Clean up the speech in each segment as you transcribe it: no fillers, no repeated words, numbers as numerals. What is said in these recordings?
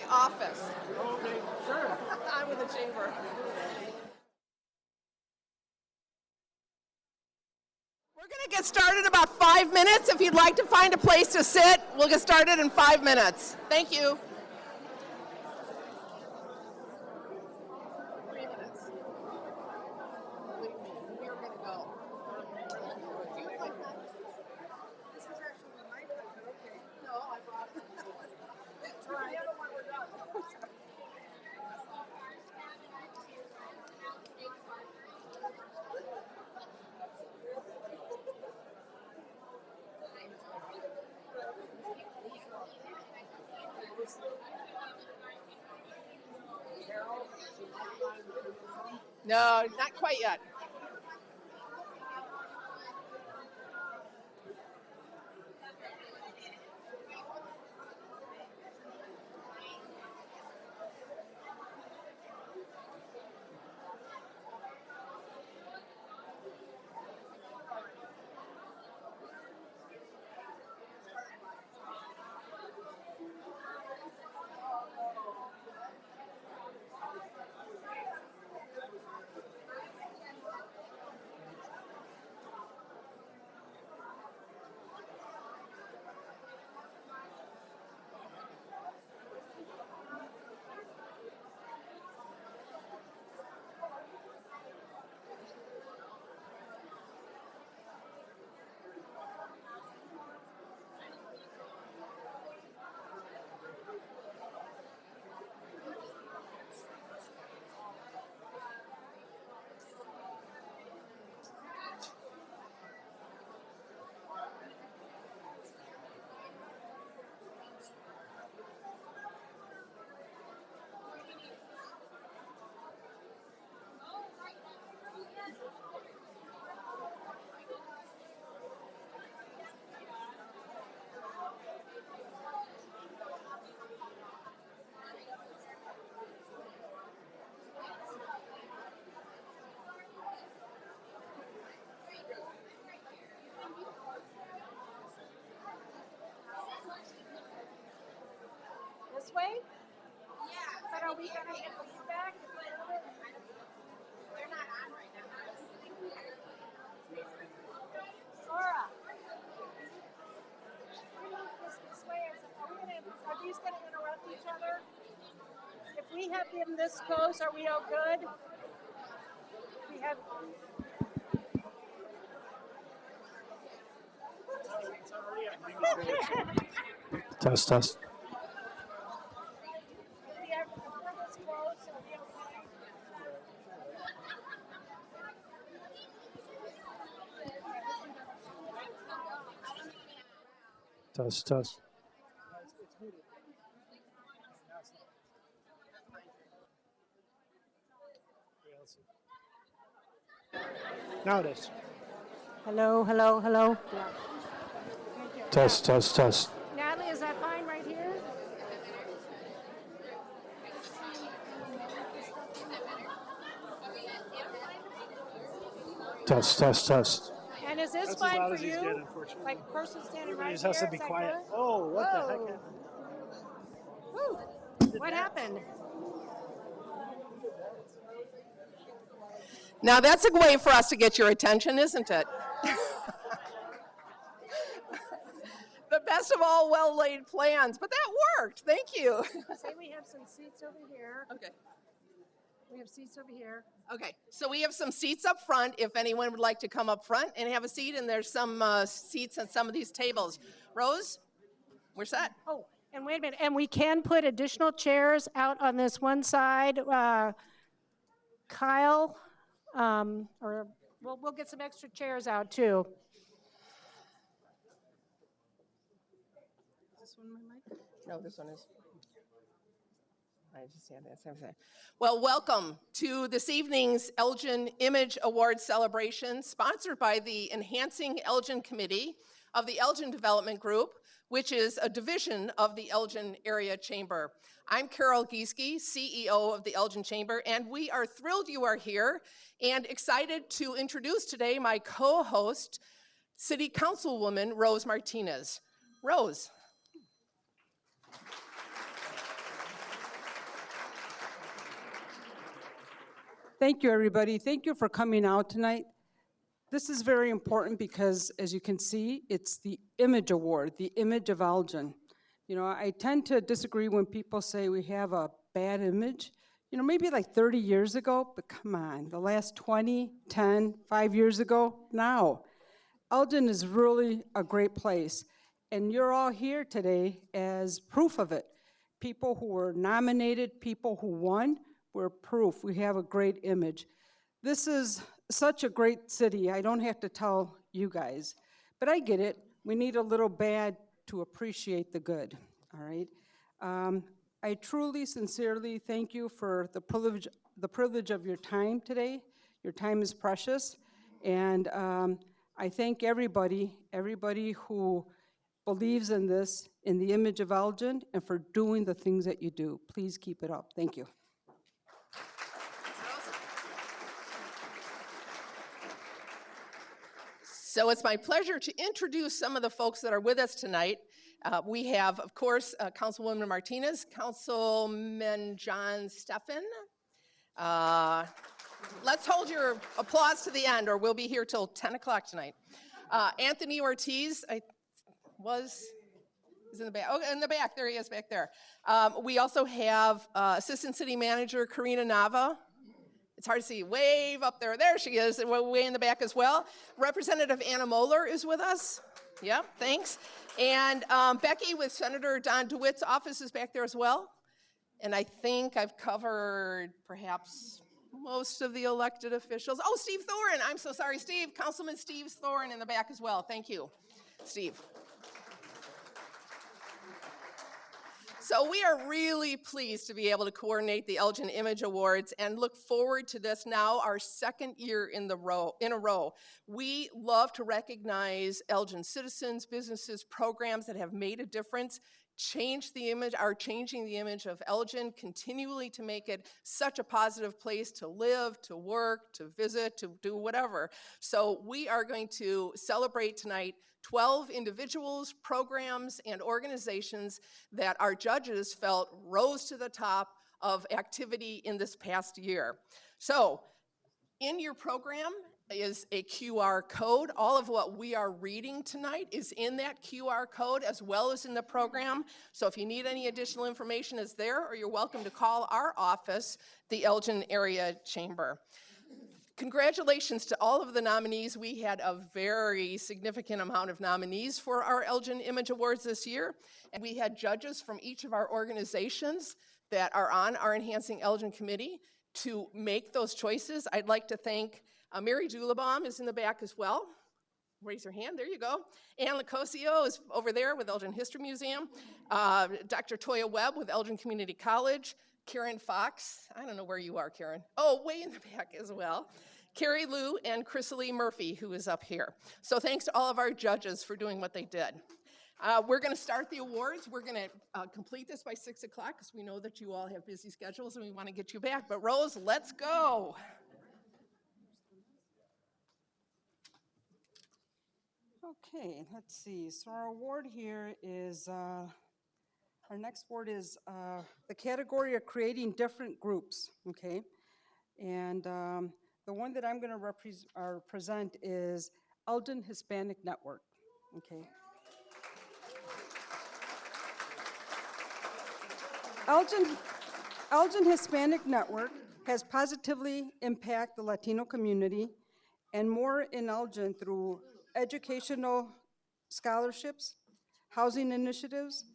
Office. Okay, sure. I'm with the chamber. We're going to get started in about 5 minutes. If you'd like to find a place to sit, we'll get started in 5 minutes. Thank you. 3 minutes. Believe me, we are going to go. This is actually my time, but okay. No, I brought it. Try the other one, we're done. No, not quite yet. This way? Yeah. But are we going to get feedback? They're not on right now. Laura. We move this way. Are these going to interrupt each other? If we have them this close, are we all good? We have. Test, test. Test, test. Now it is. Hello, hello, hello. Yeah. Test, test, test. Natalie, is that fine right here? Test, test, test. And is this That's fine as loud for as he's you? getting, unfortunately. Like person standing right Everybody just here? has to be Is that quiet. good? Oh, what the heck Whoa. happened? Woo. What happened? Now that's a way for us to get your attention, isn't it? The best of all well-laid plans, but that worked. Thank you. Say we have some seats over here. Okay. We have seats over here. Okay, so we have some seats up front if anyone would like to come up front and have a seat, and there's some seats on some of these tables. Rose, we're set. Oh, and wait a minute. And we can put additional chairs out on this one side. Kyle, or we'll get some extra chairs out too. Is this one my mic? No, this one is. I just had that. Well, welcome to this evening's Elgin Image Award celebration, sponsored by the Enhancing Elgin Committee of the Elgin Development Group, which is a division of the Elgin Area Chamber. I'm Carol Gieske, CEO of the Elgin Chamber, and we are thrilled you are here and excited to introduce today my co-host, City Councilwoman Rose Martinez. Rose. Thank you, everybody. Thank you for coming out tonight. This is very important because, as you can see, it's the Image Award, the image of Elgin. You know, I tend to disagree when people say we have a bad image. You know, maybe like 30 years ago, but come on, the last 20, 10, 5 years ago, now. Elgin is really a great place, and you're all here today as proof of it. People who were nominated, people who won, we're proof. We have a great image. This is such a great city. I don't have to tell you guys, but I get it. We need a little bad to appreciate the good, all right? I truly, sincerely thank you for the privilege of your time today. Your time is precious, and I thank everybody who believes in this, in the image of Elgin, and for doing the things that you do. Please keep it up. Thank you. So it's my pleasure to introduce some of the folks that are with us tonight. We have, of course, Councilwoman Martinez, Councilman John Steffen. Let's hold your applause to the end, or we'll be here till 10 o'clock tonight. Anthony Ortiz, is in the back. Oh, in the back, there he is back there. We also have Assistant City Manager Karina Nava. It's hard to see, wave up there. There she is, way in the back as well. Representative Anna Moeller is with us. Yep, thanks. And Becky with Senator Don DeWitt's office is back there as well. And I think I've covered perhaps most of the elected officials. Oh, Steve Thorin, I'm so sorry, Steve. Councilman Steve Thorin in the back as well. Thank you, Steve. So we are really pleased to be able to coordinate the Elgin Image Awards and look forward to this now, our second year in a row. We love to recognize Elgin citizens, businesses, programs that have made a difference, are changing the image of Elgin continually to make it such a positive place to live, to work, to visit, to do whatever. So we are going to celebrate tonight 12 individuals, programs, and organizations that our judges felt rose to the top of activity in this past year. So in your program is a QR code. All of what we are reading tonight is in that QR code as well as in the program. So if you need any additional information, it's there, or you're welcome to call our office, the Elgin Area Chamber. Congratulations to all of the nominees. We had a very significant amount of nominees for our Elgin Image Awards this year, and we had judges from each of our organizations that are on our Enhancing Elgin Committee to make those choices. I'd like to thank Mary Dulabaum is in the back as well. Raise your hand, there you go. Ann Lacosio is over there with Elgin History Museum. Dr. Toya Webb with Elgin Community College. Karen Fox, I don't know where you are, Karen. Oh, way in the back as well. Carrie Lou and Chrysalie Murphy, who is up here. So thanks to all of our judges for doing what they did. We're gonna start the awards. We're gonna complete this by 6 o'clock because we know that you all have busy schedules and we wanna get you back. But Rose, let's go. Okay, let's see. So our award here is, our next award is the category of creating different groups, okay? And the one that I'm gonna present is Elgin Hispanic Network, okay? Elgin Hispanic Network has positively impacted the Latino community and more in Elgin through educational scholarships, housing initiatives,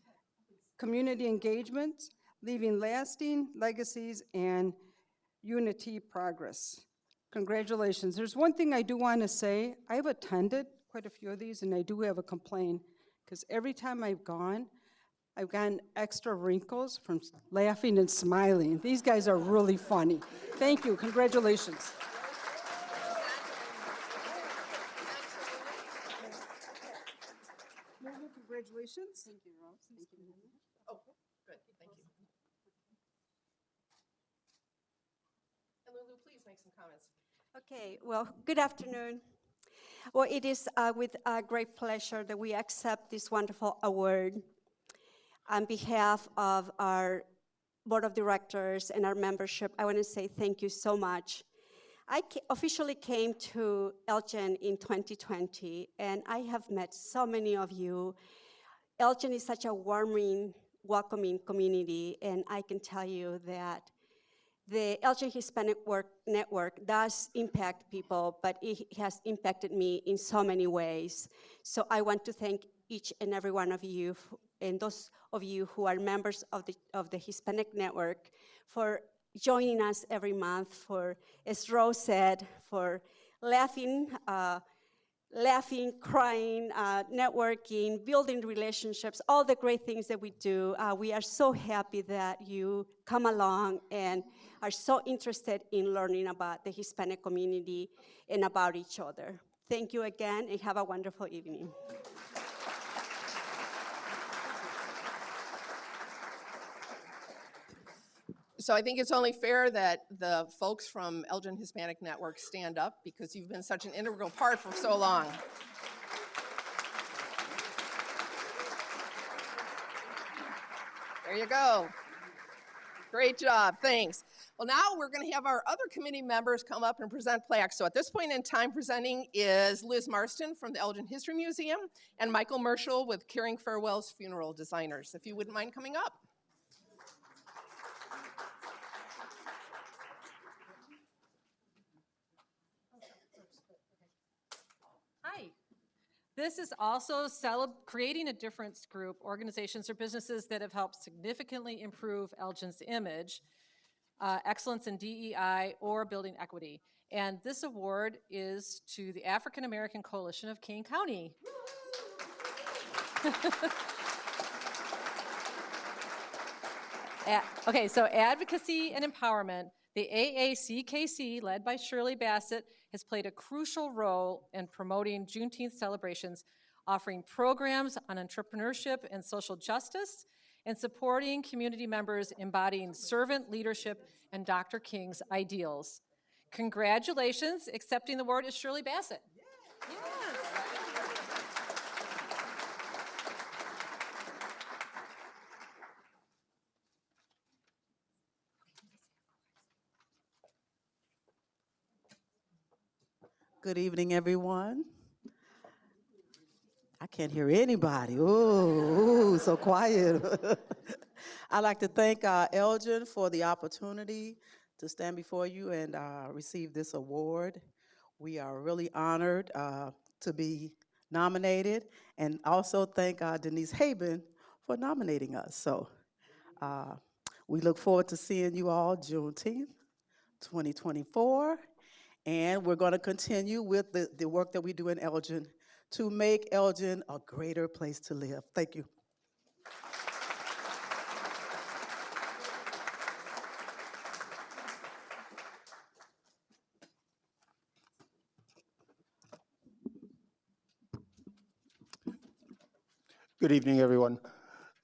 community engagements, leaving lasting legacies and unity progress. Congratulations. There's one thing I do want to say. I've attended quite a few of these, and I do have a complaint, because every time I've gotten extra wrinkles from laughing and smiling. These guys are really funny. Thank you. Congratulations. Congratulations. Thank you, Rose. Thank you. Oh, good, thank you. And Lulu, please make some comments. Okay, well, good afternoon. Well, it is with great pleasure that we accept this wonderful award. On behalf of our board of directors and our membership, I want to say thank you so much. officially came to Elgin in 2020, and I have met so many of you. Elgin is such a warming, welcoming community, and I can tell you that the Elgin Hispanic Network does impact people, but it has impacted me in so many ways. So I want to thank each and every one of you, and those of you who are members of the Hispanic Network, for joining us every month, for, as Rose said, for laughing, crying, networking, building relationships, all the great things that we do. We are so happy that you come along and are so interested in learning about the Hispanic community and about each other. Thank you again, and have a wonderful evening. So I think it's only fair that the folks from Elgin Hispanic Network stand up because you've been such an integral part for so long. There you go. Great job, thanks. Well, now we're going to have our other committee members come up and present plaques. So at this point in time, presenting is Liz Marston from the Elgin History Museum and Michael Merschel with Caring Farewell's Funeral Designers. If you wouldn't mind coming up. Hi. This is also Creating a Difference group, organizations or businesses that have helped significantly improve Elgin's image, excellence in DEI, or building equity. And this award is to the African American Coalition of Kane County. Okay, so advocacy and empowerment. The AACKC, led by Shirley Bassett, has played a crucial role in promoting Juneteenth celebrations, offering programs on entrepreneurship and social justice, and supporting community members embodying servant leadership and Dr. King's ideals. Congratulations, accepting the award is Shirley Bassett. Yes. Good evening, everyone. I can't hear anybody. Ooh, so quiet. I'd like to thank Elgin for the opportunity to stand before you and receive this award. We are really honored to be nominated, and also thank Denise Haben for nominating us. So we look forward to seeing you all Juneteenth, 2024. And we're going to continue with the work that we do in Elgin to make Elgin a greater place to live. Thank you. Good evening, everyone.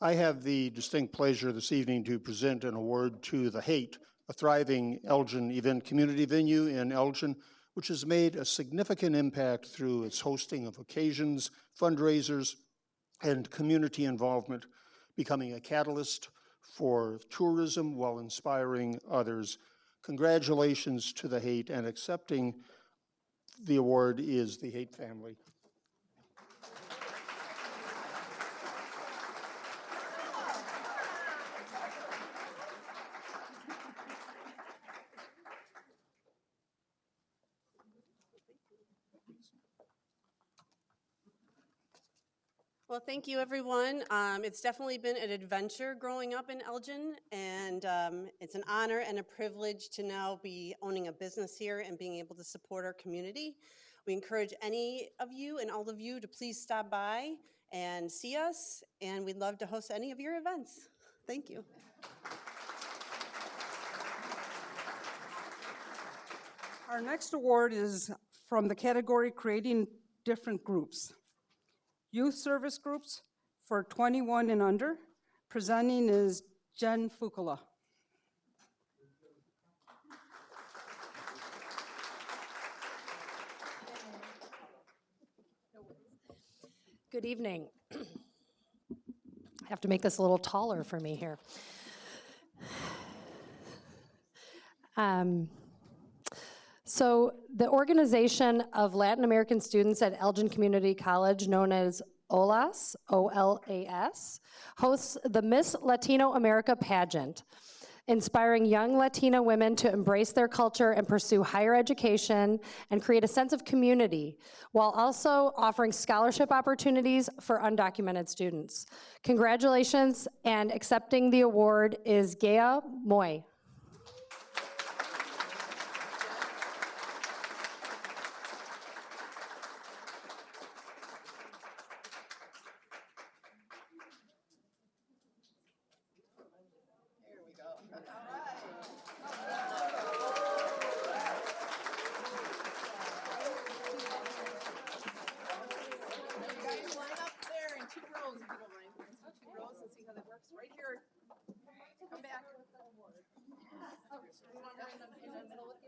I have the distinct pleasure this evening to present an award to The Haight, a thriving Elgin event community venue in Elgin, which has made a significant impact through its hosting of occasions, fundraisers, and community involvement, becoming a catalyst for tourism while inspiring others. Congratulations to The Haight, and accepting the award is the Haight family. Well, thank you, everyone. It's definitely been an adventure growing up in Elgin, and it's an honor and a privilege to now be owning a business here and being able to support our community. We encourage any of you and all of you to please stop by and see us, and we'd love to host any of your events. Thank you. Our next award is from the category Creating Different Groups. Youth Service Groups for 21 and under. Presenting is Jen Fukula. Good evening. I have to make this a little taller for me here. So the organization of Latin American students at Elgin Community College, known as OLAS, O-L-A-S, hosts the Miss Latino America pageant, inspiring young Latina women to embrace their culture and pursue higher education and create a sense of community, while also offering scholarship opportunities for undocumented students. Congratulations, and accepting the award is Gea Moy. Right here. Come back.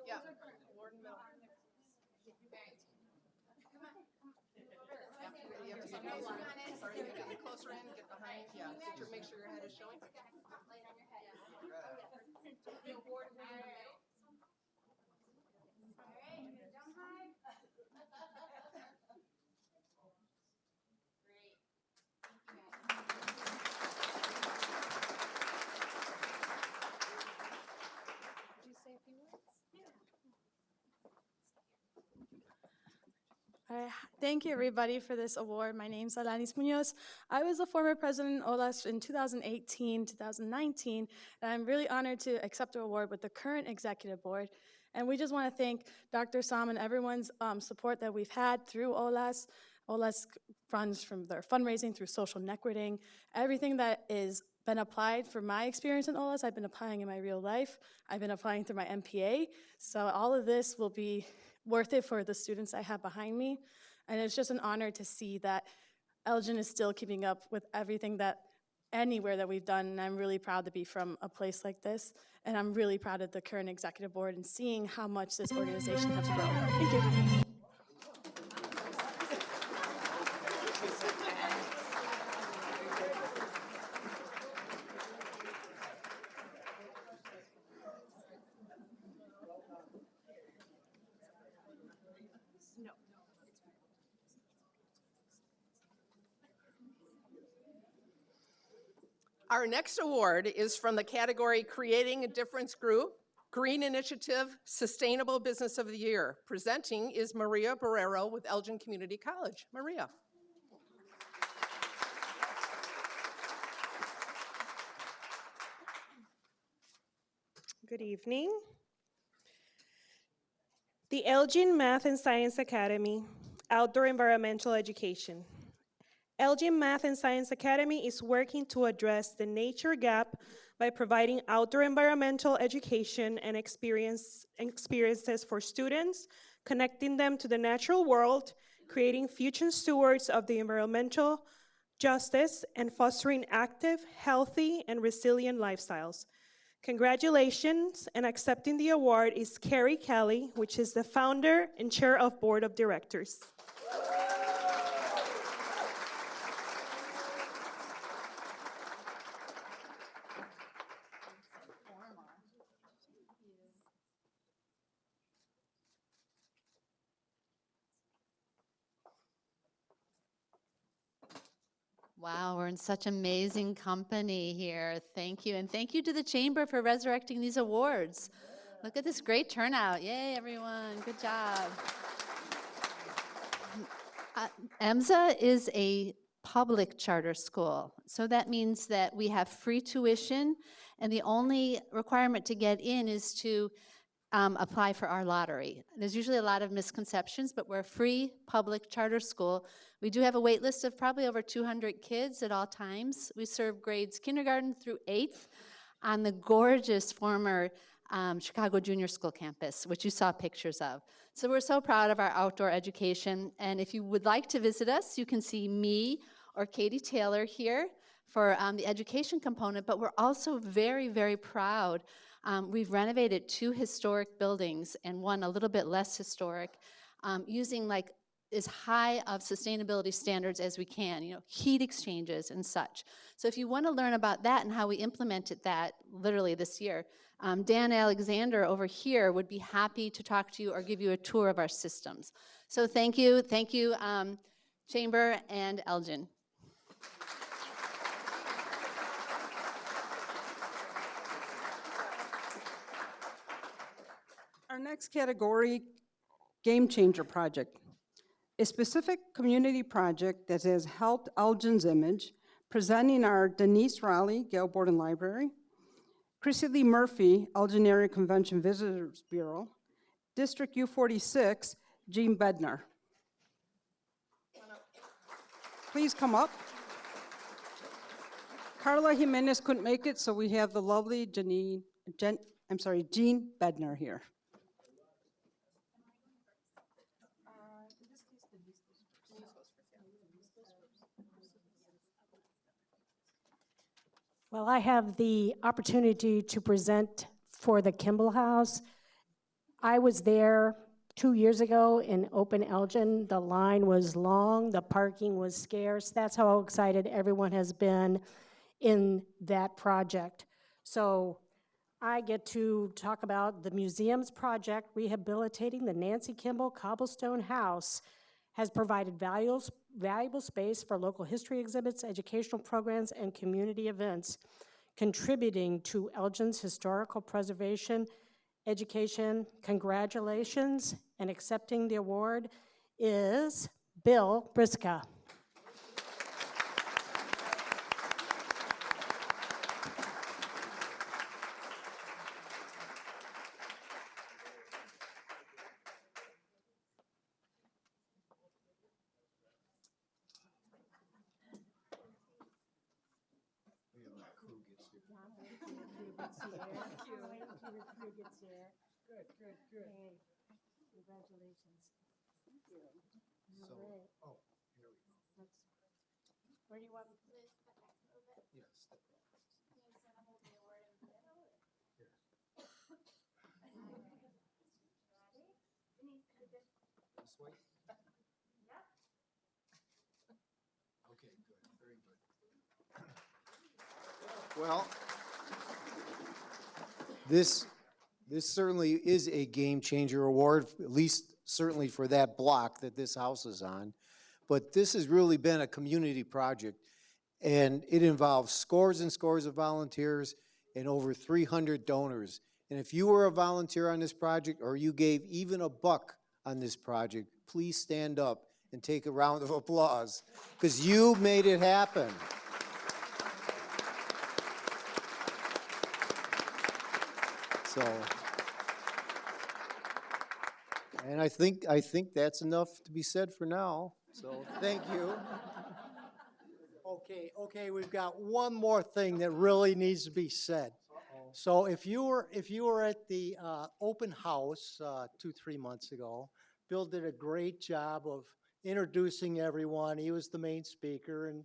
Yeah. Award in the middle. Yeah, you have to get closer in. Sorry, you have to get closer in, get behind. Yeah, make sure your head is showing. Thank you, everybody, for this award. My name's Alanis Munoz. I was the former president of OLAS in 2018, 2019, and I'm really honored to accept the award with the current executive board. And we just want to thank Dr. Sam and everyone's support that we've had through OLAS. OLAS runs from their fundraising through social networking. Everything that is been applied for my experience in OLAS, I've been applying in my real life. I've been applying through my MPA. So all of this will be worth it for the students I have behind me. And it's just an honor to see that Elgin is still keeping up with everything that anywhere that we've done. And I'm really proud to be from a place like this. And I'm really proud of the current executive board and seeing how much this organization has grown. Thank you. Our next award is from the category Creating a Difference Group, Green Initiative, Sustainable Business of the Year. Presenting is Maria Barrero with Elgin Community College. Maria. Good evening. The Elgin Math and Science Academy, Outdoor Environmental Education. Elgin Math and Science Academy is working to address the nature gap by providing outdoor environmental education and experiences for students, connecting them to the natural world, creating future stewards of the environmental justice, and fostering active, healthy, and resilient lifestyles. Congratulations, and accepting the award is Carrie Kelly, which is the founder and chair of board of directors. Wow, we're in such amazing company here. Thank you. And thank you to the Chamber for resurrecting these awards. Look at this great turnout. Yay, everyone. Good job. EMSA is a public charter school. So that means that we have free tuition, and the only requirement to get in is to apply for our lottery. There's usually a lot of misconceptions, but we're a free public charter school. We do have a wait list of probably over 200 kids at all times. We serve grades kindergarten through 8th on the gorgeous former Chicago Junior School campus, which you saw pictures of. So we're so proud of our outdoor education. And if you would like to visit us, you can see me or Katie Taylor here for the education component, but we're also very, very proud. We've renovated 2 historic buildings and one a little bit less historic, using like as high of sustainability standards as we can, you know, heat exchanges and such. So if you want to learn about that and how we implemented that literally this year, Dan Alexander over here would be happy to talk to you or give you a tour of our systems. So thank you, Chamber and Elgin. Our next category, Game Changer Project. A specific community project that has helped Elgin's image, presenting our Denise Raleigh, Gale Board and Library, Chrissy Lee Murphy, Elgin Area Convention Visitors Bureau, District U46, Jean Bednar. Please come up. Carla Jimenez couldn't make it, so we have the lovely Jean Bednar here. Well, I have the opportunity to present for the Kimball House. I was there 2 years ago in Open Elgin. The line was long, the parking was scarce. That's how excited everyone has been in that project. So I get to talk about the museum's project, rehabilitating the Nancy Kimball Cobblestone House, has provided valuable space for local history exhibits, educational programs, and community events, contributing to Elgin's historical preservation, education. Congratulations, and accepting the award is Bill Briska. Good. Hey, congratulations. Thank you. All right. Oh, here we go. Where do you want me to? Yes. This way? Okay, good, very good. Well, this certainly is a game changer award, at least certainly for that block that this house is on. But this has really been a community project, and it involves scores and scores of volunteers and over 300 donors. And if you were a volunteer on this project, or you gave even a buck on this project, please stand up and take a round of applause, because you made it happen. So, and I think that's enough to be said for now. So thank you. Okay, we've got one more thing that really needs to be said. So if you were at the open house 2-3 months ago, Bill did a great job of introducing everyone. He was the main speaker, and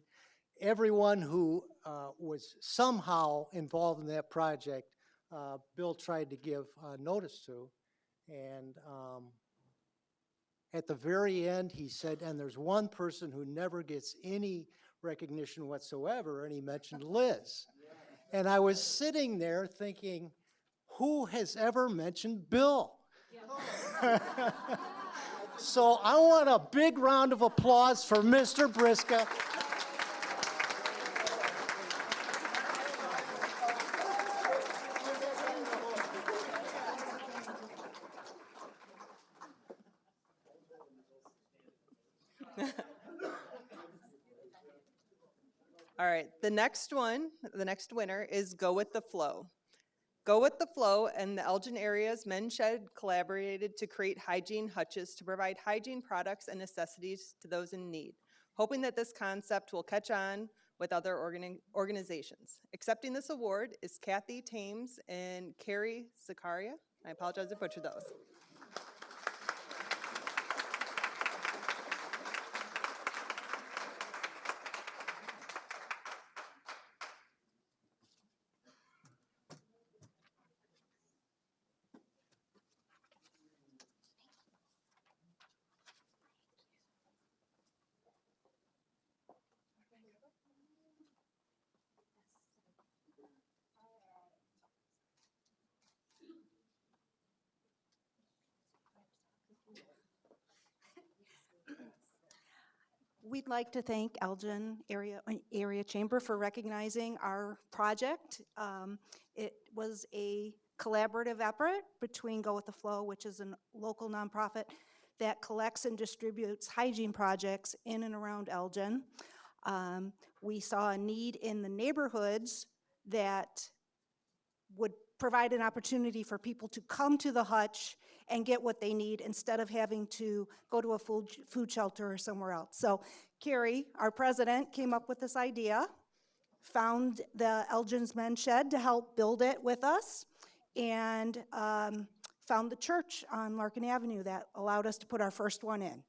everyone who was somehow involved in that project, Bill tried to give notice to. And at the very end, he said, and there's one person who never gets any recognition whatsoever, and he mentioned Liz. And I was sitting there thinking, who has ever mentioned Bill? So I want a big round of applause for Mr. Briska. All right, the next winner is Go With The Flow. Go With The Flow and the Elgin area's Men's Shed collaborated to create hygiene hutches to provide hygiene products and necessities to those in need, hoping that this concept will catch on with other organizations. Accepting this award is Kathy Thames and Carrie Zakaria. I apologize if I butchered those. we'd like to thank Elgin Area Chamber for recognizing our project. It was a collaborative effort between Go With The Flow, which is a local nonprofit that collects and distributes hygiene projects in and around Elgin. We saw a need in the neighborhoods that would provide an opportunity for people to come to the hutch and get what they need instead of having to go to a food shelter or somewhere else. So Carrie, our president, came up with this idea, found the Elgin's Men's Shed to help build it with us, and found the church on Larkin Avenue that allowed us to put our first one in.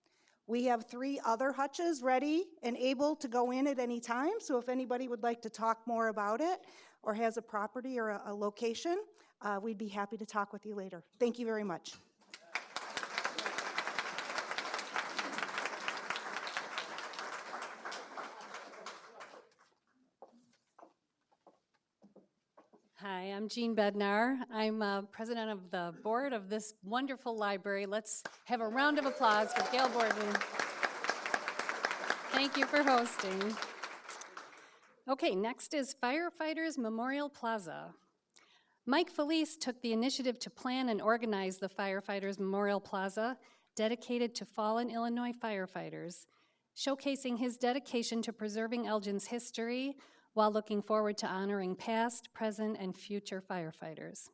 We have 3 other hutches ready and able to go in at any time, so if anybody would like to talk more about it or has a property or a location, we'd be happy to talk with you later. Thank you very much. Hi, I'm Jean Bednar. I'm president of the board of this wonderful library. Let's have a round of applause for Gail Borden. Thank you for hosting. Okay, next is Firefighters Memorial Plaza. Mike Felice took the initiative to plan and organize the Firefighters Memorial Plaza, dedicated to fallen Illinois firefighters, showcasing his dedication to preserving Elgin's history while looking forward to honoring past, present, and future firefighters.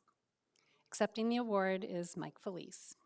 Accepting the award is Mike Felice.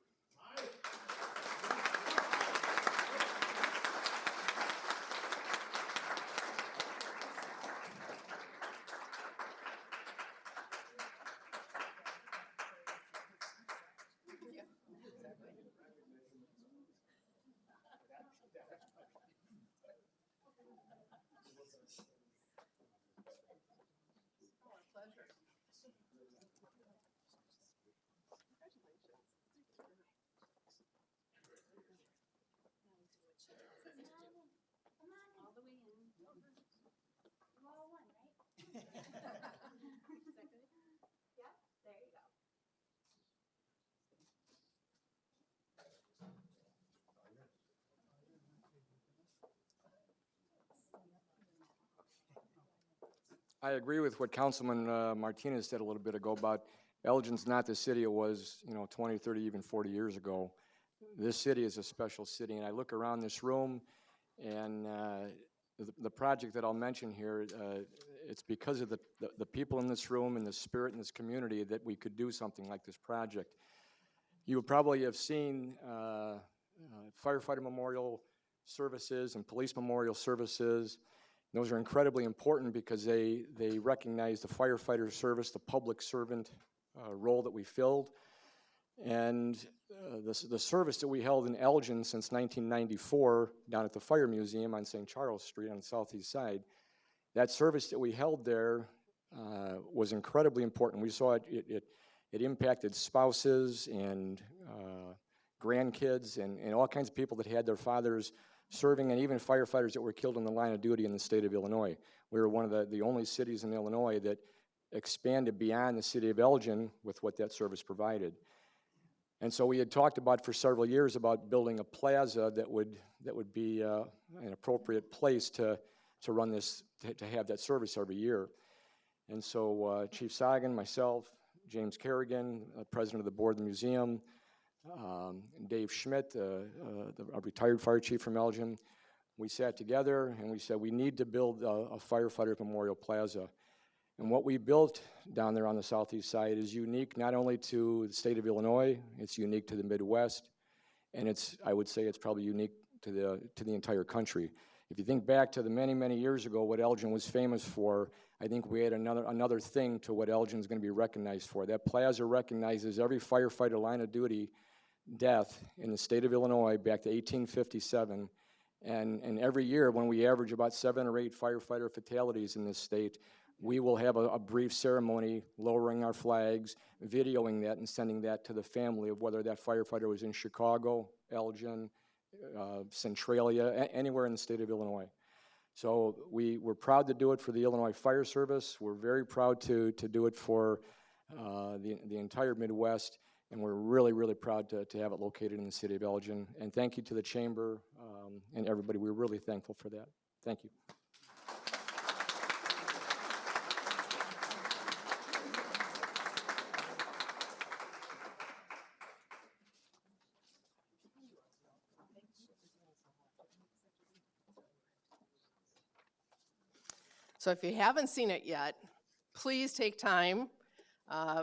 I agree with what Councilman Martinez said a little bit ago about Elgin's not the city it was, 20, 30, even 40 years ago. This city is a special city, and I look around this room, and the project that I'll mention here, it's because of the people in this room and the spirit in this community that we could do something like this project. You would probably have seen firefighter memorial services and police memorial services. Those are incredibly important because they recognize the firefighter service, the public servant role that we filled. And the service that we held in Elgin since 1994 down at the Fire Museum on St. Charles Street on the southeast side, that service that we held there was incredibly important. We saw it impacted spouses and grandkids and all kinds of people that had their fathers serving, and even firefighters that were killed in the line of duty in the state of Illinois. We were one of the only cities in Illinois that expanded beyond the city of Elgin with what that service provided. And so we had talked about for several years about building a plaza that would be an appropriate place to run this, to have that service every year. And so Chief Sagan, myself, James Kerrigan, president of the board of the museum, Dave Schmidt, a retired fire chief from Elgin, we sat together and we said we need to build a firefighter memorial plaza. And what we built down there on the southeast side is unique not only to the state of Illinois, it's unique to the Midwest, and I would say it's probably unique to the entire country. If you think back to the many, many years ago, what Elgin was famous for, I think we had another thing to what Elgin's going to be recognized for. That plaza recognizes every firefighter line of duty death in the state of Illinois back to 1857. And every year when we average about 7 or 8 firefighter fatalities in this state, we will have a brief ceremony lowering our flags, videoing that and sending that to the family of whether that firefighter was in Chicago, Elgin, Centralia, anywhere in the state of Illinois. So we're proud to do it for the Illinois Fire Service. We're very proud to do it for the entire Midwest, and we're really, really proud to have it located in the city of Elgin. And thank you to the Chamber and everybody. We're really thankful for that. Thank you. So if you haven't seen it yet, please take time,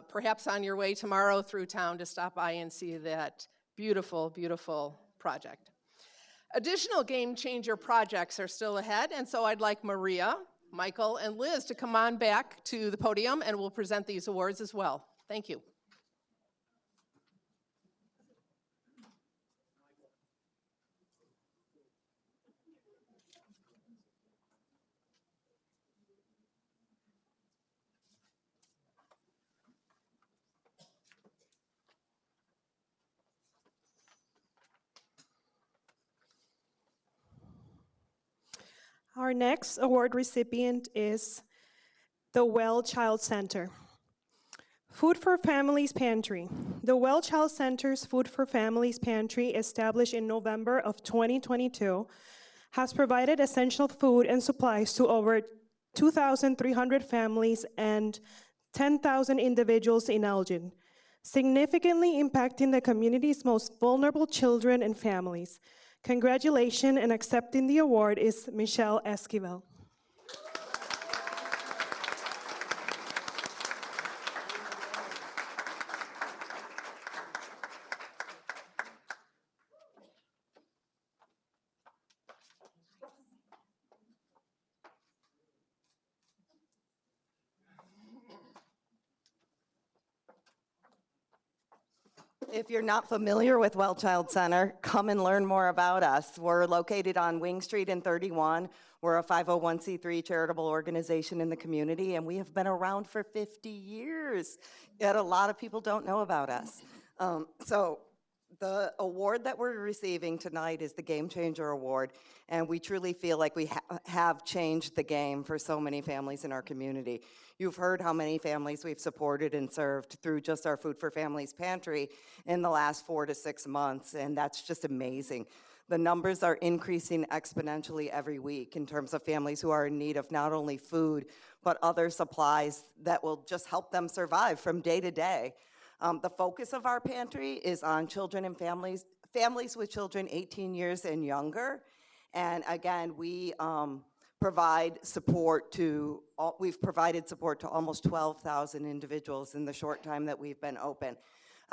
perhaps on your way tomorrow through town, to stop by and see that beautiful, beautiful project. Additional game changer projects are still ahead, and so I'd like Maria, Michael, and Liz to come on back to the podium, and we'll present these awards as well. Thank you. Our next award recipient is the Well Child Center. Food for Families Pantry. The Well Child Center's Food for Families Pantry, established in November of 2022, has provided essential food and supplies to over 2,300 families and 10,000 individuals in Elgin, significantly impacting the community's most vulnerable children and families. Congratulations, and accepting the award is Michelle Esquivel. If you're not familiar with Well Child Center, come and learn more about us. We're located on Wing Street in 31. We're a 501c3 charitable organization in the community, and we have been around for 50 years. Yet a lot of people don't know about us. So the award that we're receiving tonight is the Game Changer Award, and we truly feel like we have changed the game for so many families in our community. You've heard how many families we've supported and served through just our Food for Families Pantry in the last 4 to 6 months, and that's just amazing. The numbers are increasing exponentially every week in terms of families who are in need of not only food, but other supplies that will just help them survive from day to day. The focus of our pantry is on children and families with children 18 years and younger. And again, we've provided support to almost 12,000 individuals in the short time that we've been open.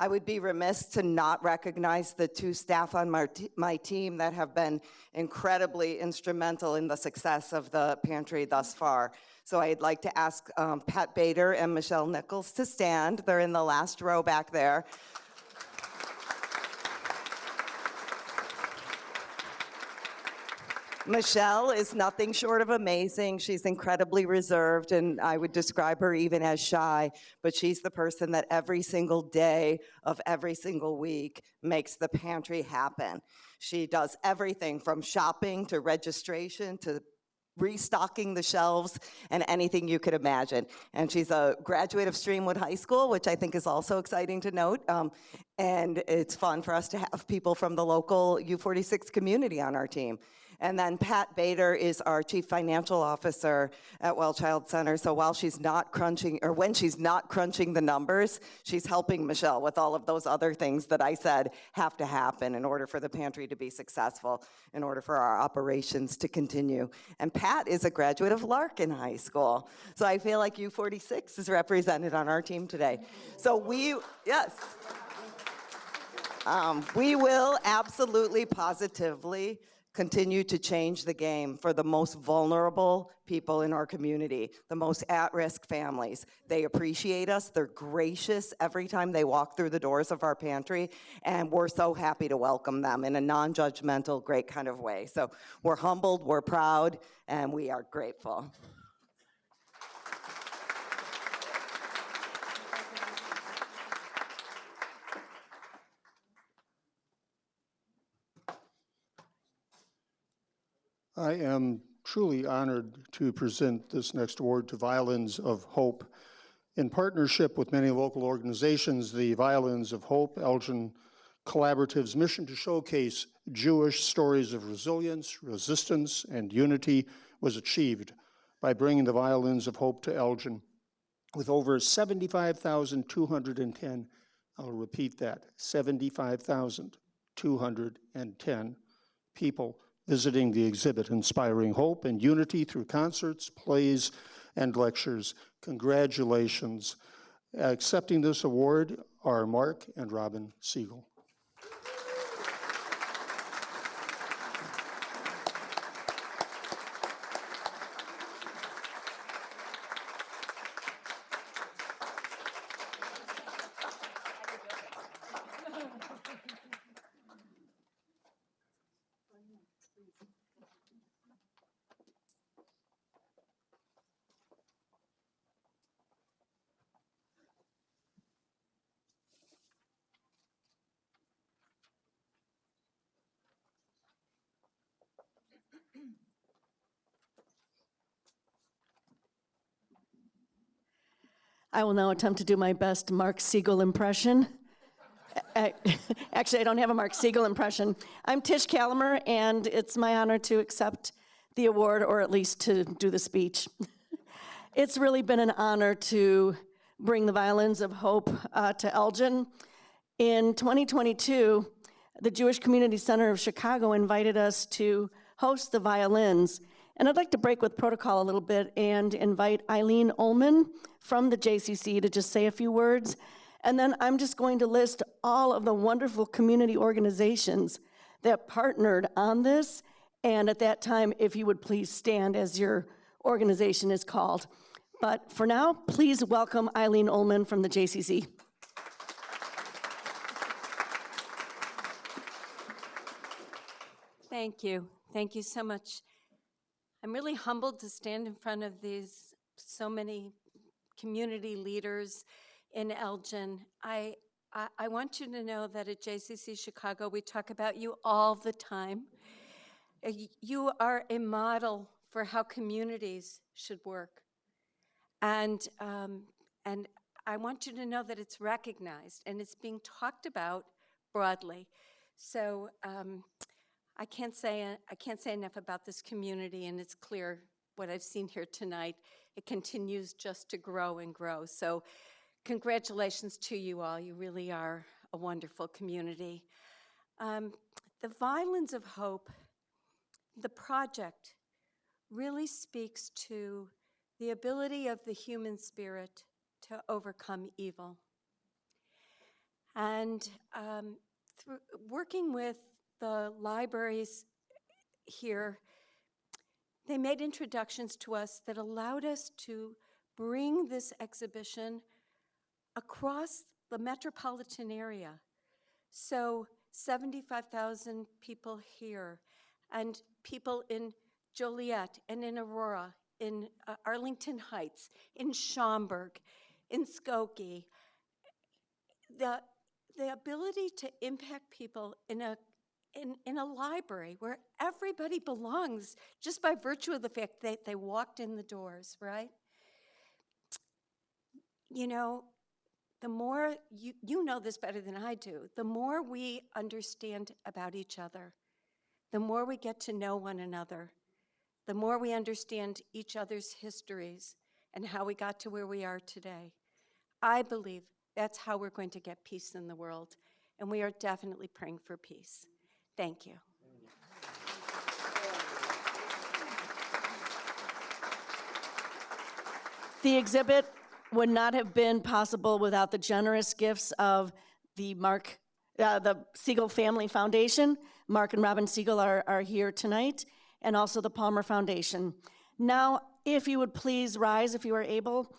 I would be remiss to not recognize the 2 staff on my team that have been incredibly instrumental in the success of the pantry thus far. So I'd like to ask Pat Bader and Michelle Nichols to stand. They're in the last row back there. Michelle is nothing short of amazing. She's incredibly reserved, and I would describe her even as shy, but she's the person that every single day of every single week makes the pantry happen. She does everything from shopping to registration to restocking the shelves and anything you could imagine. And she's a graduate of Streamwood High School, which I think is also exciting to note. And it's fun for us to have people from the local U46 community on our team. And then Pat Bader is our Chief Financial Officer at Well Child Center. So while she's not crunching, or when she's not crunching the numbers, she's helping Michelle with all of those other things that I said have to happen in order for the pantry to be successful, in order for our operations to continue. And Pat is a graduate of Larkin High School. So I feel like U46 is represented on our team today. So we will absolutely, positively continue to change the game for the most vulnerable people in our community, the most at-risk families. They appreciate us, they're gracious every time they walk through the doors of our pantry, and we're so happy to welcome them in a non-judgmental, great kind of way. So we're humbled, we're proud, and we are grateful. I am truly honored to present this next award to Violins of Hope. In partnership with many local organizations, the Violins of Hope Elgin Collaborative's mission to showcase Jewish stories of resilience, resistance, and unity was achieved by bringing the Violins of Hope to Elgin. With over 75,210, I'll repeat that, 75,210 people visiting the exhibit, inspiring hope and unity through concerts, plays, and lectures. Congratulations. Accepting this award are Mark and Robin Siegel. I will now attempt to do my best Mark Siegel impression. Actually, I don't have a Mark Siegel impression. I'm Tish Calamer, and it's my honor to accept the award, or at least to do the speech. It's really been an honor to bring the Violins of Hope to Elgin. In 2022, the Jewish Community Center of Chicago invited us to host the Violins. And I'd like to break with protocol a little bit and invite Eileen Ullman from the JCC to just say a few words. And then I'm just going to list all of the wonderful community organizations that partnered on this. And at that time, if you would please stand as your organization is called. But for now, please welcome Eileen Ullman from the JCC. Thank you. Thank you so much. I'm really humbled to stand in front of these so many community leaders in Elgin. I want you to know that at JCC Chicago, we talk about you all the time. You are a model for how communities should work. And I want you to know that it's recognized and it's being talked about broadly. So I can't say enough about this community, and it's clear what I've seen here tonight. It continues just to grow and grow. So congratulations to you all. You really are a wonderful community. The Violins of Hope, the project, really speaks to the ability of the human spirit to overcome evil. And through working with the libraries here, they made introductions to us that allowed us to bring this exhibition across the metropolitan area. So 75,000 people here, and people in Joliet and in Aurora, in Arlington Heights, in Schaumburg, in Skokie. The ability to impact people in a library where everybody belongs just by virtue of the fact that they walked in the doors, right? You know, the more, you know this better than I do, the more we understand about each other, the more we get to know one another, the more we understand each other's histories and how we got to where we are today. I believe that's how we're going to get peace in the world, and we are definitely praying for peace. Thank you. The exhibit would not have been possible without the generous gifts of the Siegel Family Foundation. Mark and Robin Siegel are here tonight, and also the Palmer Foundation. Now, if you would please rise if you are able.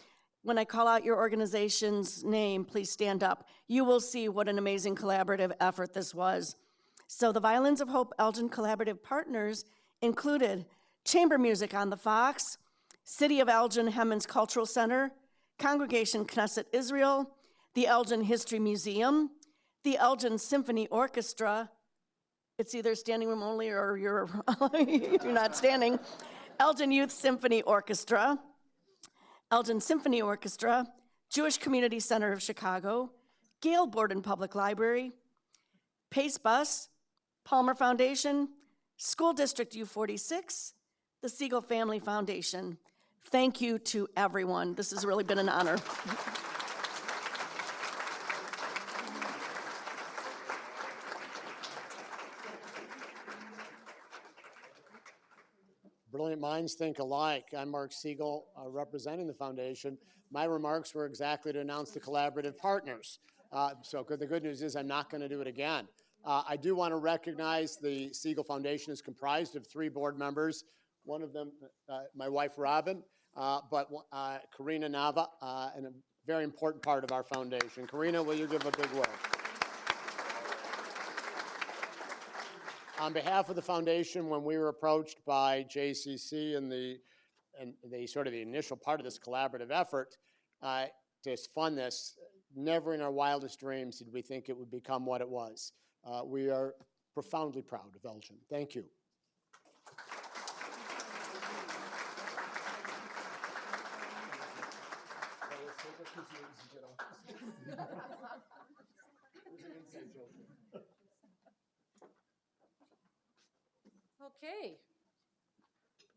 When I call out your organization's name, please stand up. You will see what an amazing collaborative effort this was. So the Violins of Hope Elgin collaborative partners included chamber music on the Fox, City of Elgin Hemmons Cultural Center, Congregation Knesset Israel, the Elgin History Museum, the Elgin Symphony Orchestra. It's either standing room only or you're not standing. Elgin Youth Symphony Orchestra, Elgin Symphony Orchestra, Jewish Community Center of Chicago, Gale Borden Public Library, Pace Bus, Palmer Foundation, School District U46, the Siegel Family Foundation. Thank you to everyone. This has really been an honor. Brilliant minds think alike. I'm Mark Siegel, representing the foundation. My remarks were exactly to announce the collaborative partners. The good news is I'm not going to do it again. I do want to recognize the Siegel Foundation is comprised of 3 board members. One of them, my wife Robin, but Karina Nava, and a very important part of our foundation. Karina, will you give a big wave? On behalf of the foundation, when we were approached by JCC and the sort of the initial part of this collaborative effort to fund this, never in our wildest dreams did we think it would become what it was. We are profoundly proud of Elgin. Thank you. Okay.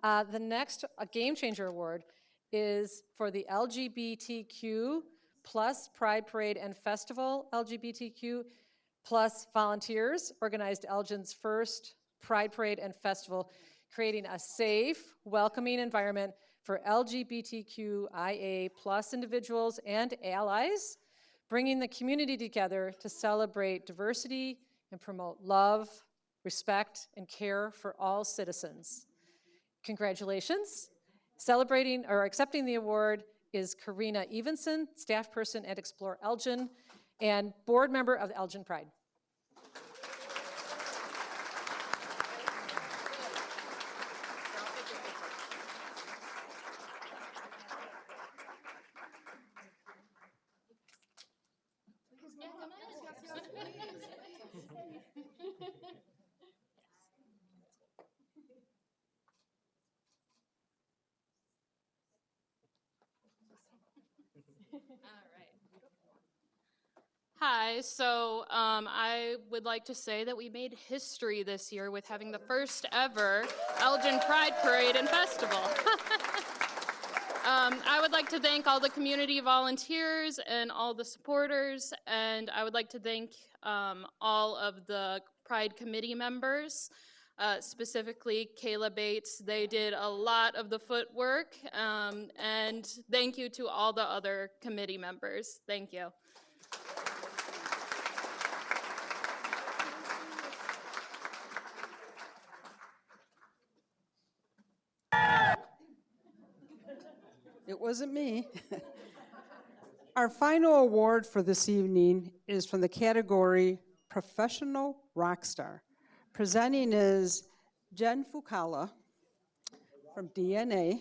The next Game Changer Award is for the LGBTQ plus Pride Parade and Festival. LGBTQ plus volunteers organized Elgin's first Pride Parade and Festival, creating a safe, welcoming environment for LGBTQIA plus individuals and allies, bringing the community together to celebrate diversity and promote love, respect, and care for all citizens. Congratulations. Celebrating or accepting the award is Karina Evenson, staff person at Explore Elgin and board member of Elgin Pride. Hi, so I would like to say that we made history this year with having the first ever Elgin Pride Parade and Festival. I would like to thank all the community volunteers and all the supporters, and I would like to thank all of the Pride Committee members, specifically Kayla Bates. They did a lot of the footwork, and thank you to all the other committee members. Thank you. It wasn't me. Our final award for this evening is from the category Professional Rockstar. Presenting is Jen Fukala from DNA.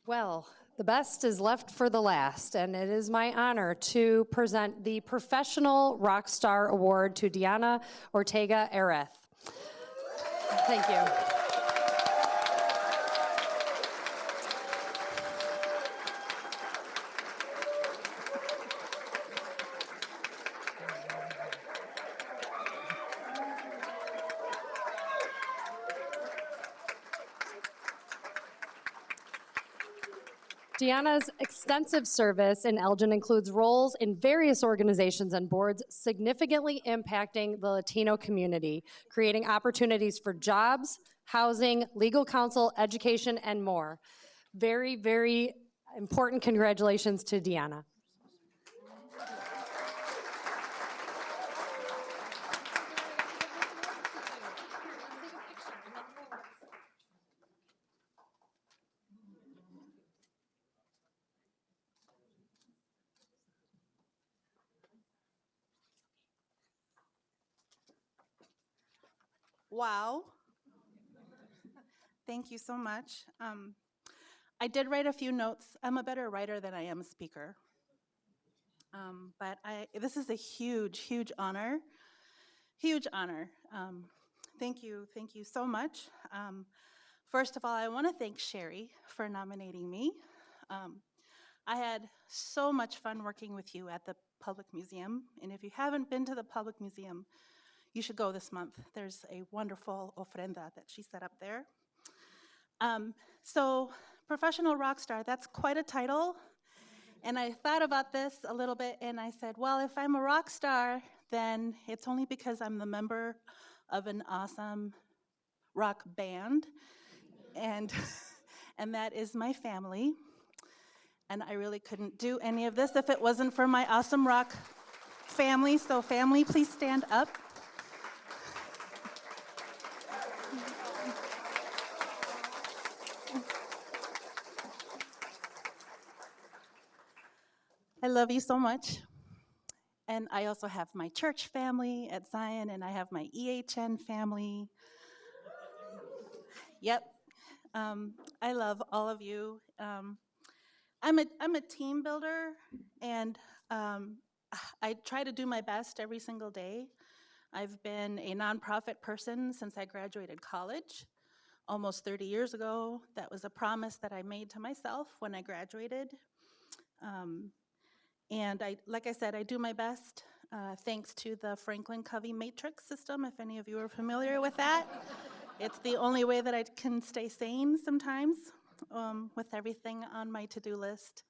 Well, the best is left for the last, and it is my honor to present the Professional Rockstar Award to Diana Ortega Ereth. Thank you. Deanna's extensive service in Elgin includes roles in various organizations and boards, significantly impacting the Latino community, creating opportunities for jobs, housing, legal counsel, education, and more. Very, very important congratulations to Deanna. Wow. Thank you so much. I did write a few notes. I'm a better writer than I am a speaker. But this is a huge, huge honor. Huge honor. Thank you so much. First of all, I want to thank Sherry for nominating me. I had so much fun working with you at the Public Museum, and if you haven't been to the Public Museum, you should go this month. There's a wonderful ofrenda that she set up there. So, professional rock star, that's quite a title. And I thought about this a little bit, and I said, well, if I'm a rock star, then it's only because I'm the member of an awesome rock band, and, and that is my family. And I really couldn't do any of this if it wasn't for my awesome rock family. So family, please stand up. I love you so much. And I also have my church family at Zion, and I have my EHN family. Yep. I love all of you. I'm a team builder, and I try to do my best every single day. I've been a nonprofit person since I graduated college, almost 30 years ago. That was a promise that I made to myself when I graduated. And like I said, I do my best thanks to the Franklin Covey matrix system, if any of you are familiar with that. It's the only way that I can stay sane sometimes with everything on my to-do list.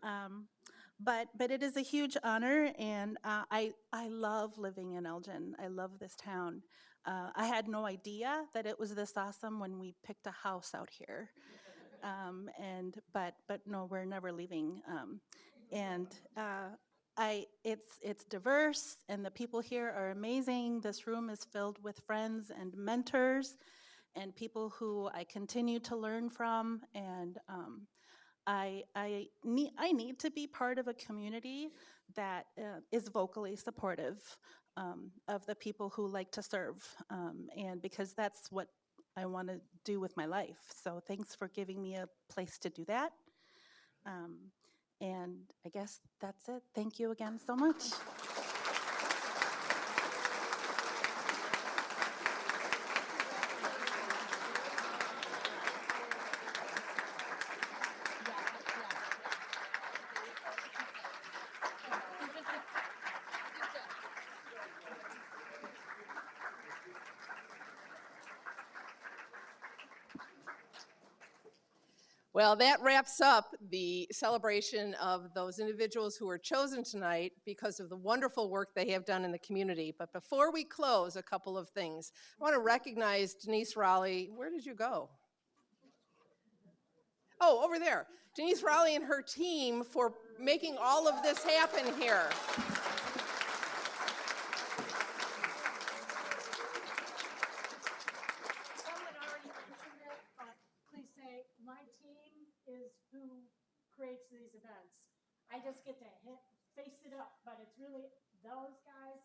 But it is a huge honor, and I love living in Elgin. I love this town. I had no idea that it was this awesome when we picked a house out here. But no, we're never leaving. It's diverse, and the people here are amazing. This room is filled with friends and mentors and people who I continue to learn from, and I need to be part of a community that is vocally supportive of the people who like to serve, and because that's what I want to do with my life. So thanks for giving me a place to do that. And I guess that's it. Thank you again so much. Well, that wraps up the celebration of those individuals who were chosen tonight because of the wonderful work they have done in the community. But before we close, a couple of things. I want to recognize Denise Raleigh. Where did you go? Oh, over there. Denise Raleigh and her team for making all of this happen here. Is who creates these events. I just get to face it up, but it's really those guys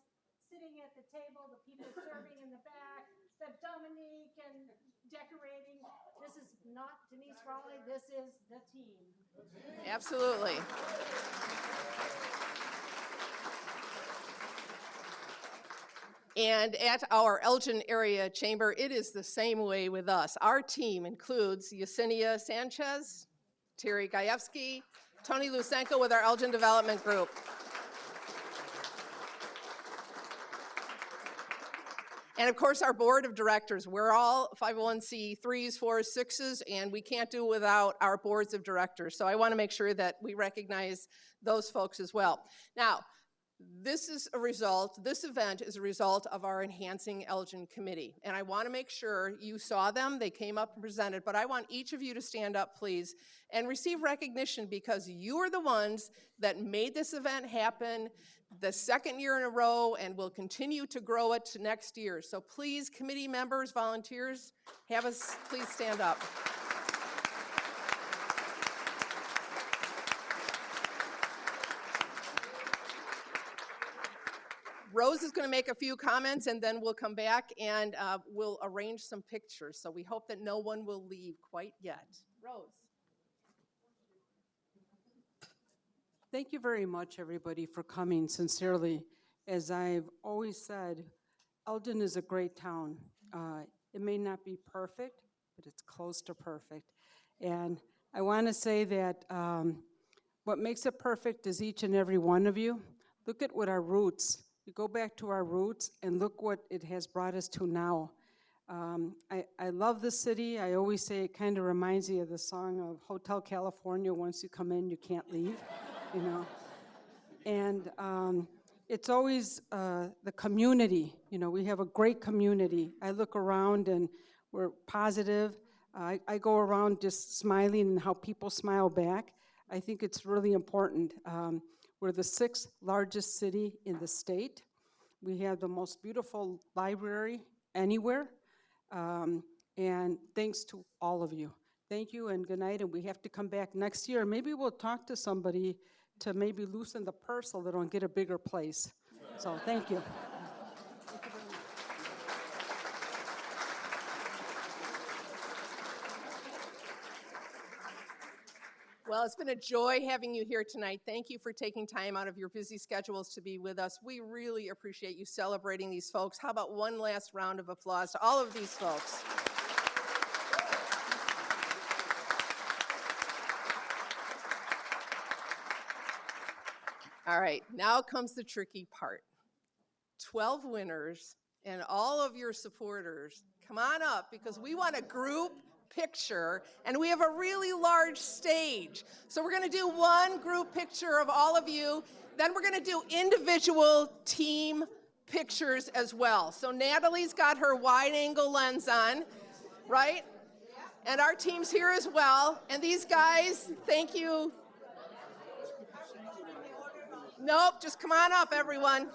sitting at the table, the people serving in the back, the Dominique and decorating. This is not Denise Raleigh, this is the team. Absolutely. And at our Elgin area chamber, it is the same way with us. Our team includes Yesenia Sanchez, Terry Gajewski, Tony Lusenko with our Elgin Development Group. And of course, our board of directors. We're all 501c3s, 4s, 6s, and we can't do it without our boards of directors. So I want to make sure that we recognize those folks as well. Now, this event is a result of our Enhancing Elgin Committee. And I want to make sure you saw them. They came up and presented, but I want each of you to stand up, please, and receive recognition because you are the ones that made this event happen the second year in a row and will continue to grow it to next year. So please, committee members, volunteers, have us please stand up. Rose is going to make a few comments and then we'll come back and we'll arrange some pictures. So we hope that no one will leave quite yet. Rose. Thank you very much, everybody, for coming sincerely. As I've always said, Elgin is a great town. It may not be perfect, but it's close to perfect. And I want to say that What makes it perfect is each and every one of you. Look at what our roots, you go back to our roots and look what it has brought us to now. I love the city. I always say it kind of reminds me of the song of Hotel California, once you come in, you can't leave, you know. And it's always the community. You know, we have a great community. I look around and we're positive. I go around just smiling and how people smile back. I think it's really important. We're the 6th largest city in the state. We have the most beautiful library anywhere. And thanks to all of you. Thank you and good night. And we have to come back next year. Maybe we'll talk to somebody to maybe loosen the purse a little and get a bigger place. So thank you. Well, it's been a joy having you here tonight. Thank you for taking time out of your busy schedules to be with us. We really appreciate you celebrating these folks. How about one last round of applause to all of these folks? All right, now comes the tricky part. 12 winners and all of your supporters, come on up because we want a group picture and we have a really large stage. So we're gonna do one group picture of all of you, then we're gonna do individual team pictures as well. So Natalie's got her wide angle lens on, right? And our team's here as well. And these guys, thank you. Nope, just come on up, everyone.